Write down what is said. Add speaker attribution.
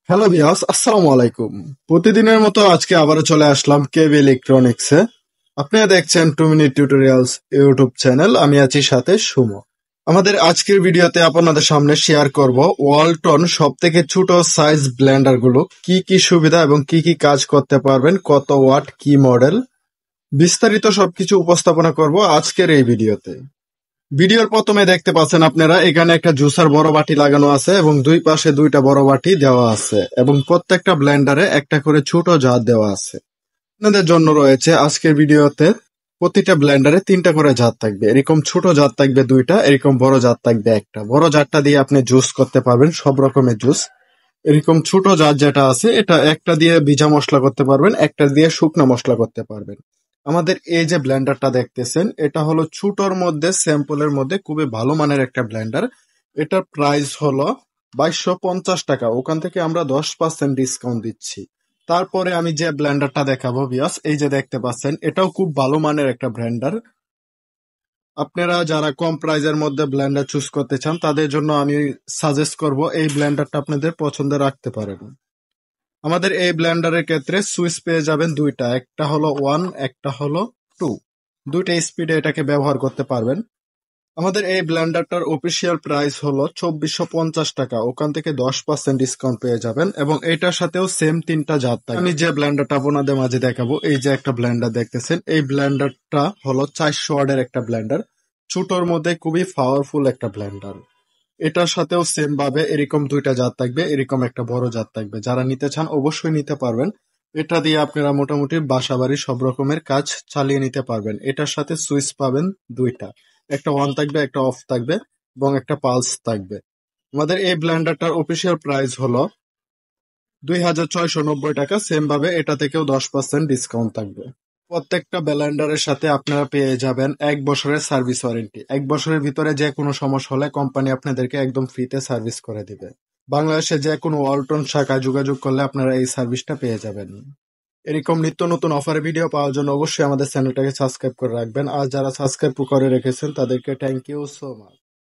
Speaker 1: Hello viewers, আসসালামু আলাইকুম। প্রতিদিনের মতো আজকে আবারও চলে আসলাম কেবি ইলেকট্রনিক্সে। আপনারা দেখছেন 2 মিনিট টিউটোরিয়ালস ইউটিউব চ্যানেল। আমি আছি সাথে সুমো। আমাদের আজকের ভিডিওতে আপনাদের সামনে শেয়ার করব ওয়ালটন সব থেকে ছোট সাইজ ব্লেন্ডার গুলো কি কি সুবিধা এবং কি কি কাজ করতে পারবেন, কত ওয়াট, কি মডেল, বিস্তারিত সবকিছু উপস্থাপনা করব আজকের এই ভিডিওতে। ভিডিওর প্রথমে দেখতে পাচ্ছেন আপনারা এখানে একটা জুসার বড় বাটি লাগানো আছে এবং দুই পাশে দুইটা বড় বাটি দেওয়া আছে এবং প্রত্যেকটা ব্লেন্ডারে একটা করে ছোট জার দেওয়া আছে। আপনাদের জন্য রয়েছে আজকের ভিডিওতে প্রতিটা ব্লেন্ডারে তিনটা করে জার থাকবে। এরকম ছোট জার থাকবে দুইটা, এরকম বড় জার থাকবে একটা। বড় জারটা দিয়ে আপনি জুস করতে পারবেন সব রকমের জুস। এরকম ছোট জার যেটা আছে এটা একটা দিয়ে ভিজা মশলা করতে পারবেন, একটা দিয়ে শুকনো মশলা করতে পারবেন। আমাদের এই যে ব্লেন্ডারটা দেখতেছেন এটা হলো ছোটর মধ্যে স্যাম্পলের মধ্যে খুবই ভালো মানের একটা ব্লেন্ডার। এটার প্রাইস হলো 2250 টাকা। ওখান থেকে আমরা 10% ডিসকাউন্ট দিচ্ছি। তারপরে আমি যে ব্লেন্ডারটা দেখাবো ভিউয়ার্স, এই যে দেখতে পাচ্ছেন এটাও খুব ভালো মানের একটা ব্লেন্ডার। আপনারা যারা কম প্রাইজের মধ্যে ব্লেন্ডার চুজ করতে চান তাদের জন্য আমি সাজেস্ট করব এই ব্লেন্ডারটা আপনাদের পছন্দে রাখতে পারেন। আমাদের এই ব্লেন্ডারের ক্ষেত্রে সুইচ পেয়ে যাবেন দুইটা, একটা হলো 1, একটা হলো 2। দুইটা স্পিডে এটাকে ব্যবহার করতে পারবেন। আমাদের এই ব্লেন্ডারটার অফিসিয়াল প্রাইস হলো 2450 টাকা। ওখান থেকে 10% ডিসকাউন্ট পেয়ে যাবেন এবং এটার সাথেও সেম তিনটা জাত থাকে। আমি যে ব্লেন্ডারটা আপনাদের মাঝে দেখাবো, এই যে একটা ব্লেন্ডার দেখতেছেন, এই ব্লেন্ডারটা হলো 400 ওয়াটের একটা ব্লেন্ডার। ছোটর মধ্যে খুবই পাওয়ারফুল একটা ব্লেন্ডার। এটার সাথেও সেম ভাবে এরকম দুইটা জাত থাকবে, এরকম একটা বড় জাত থাকবে। যারা নিতে চান অবশ্যই নিতে পারবেন। এটা দিয়ে আপনারা মোটামুটি বাসাবাড়ি সব রকমের কাজ চালিয়ে নিতে পারবেন। এটার সাথে সুইচ পাবেন দুইটা, একটা অন থাকবে, একটা অফ থাকবে এবং একটা পালস থাকবে। আমাদের এই ব্লেন্ডারটার অফিসিয়াল প্রাইস হলো 2690 টাকা। সেম ভাবে এটা থেকেও 10% ডিসকাউন্ট থাকবে। প্রত্যেকটা ব্লেন্ডারের সাথে আপনারা পেয়ে যাবেন 1 বছরের সার্ভিস ওয়ারেন্টি। 1 বছরের ভিতরে যে কোনো সমস্যা হলে কোম্পানি আপনাদেরকে একদম ফ্রিতে সার্ভিস করে দিবে। বাংলাদেশে যে কোনো ওয়ালটন শাখায় যোগাযোগ করলে আপনারা এই সার্ভিসটা পেয়ে যাবেন। এরকম নিত্য নতুন অফারের ভিডিও পাওয়ার জন্য অবশ্যই আমাদের চ্যানেলটাকে সাবস্ক্রাইব করে রাখবেন। আর যারা সাবস্ক্রাইব করে রেখেছেন তাদেরকে থ্যাংক ইউ সো মাচ।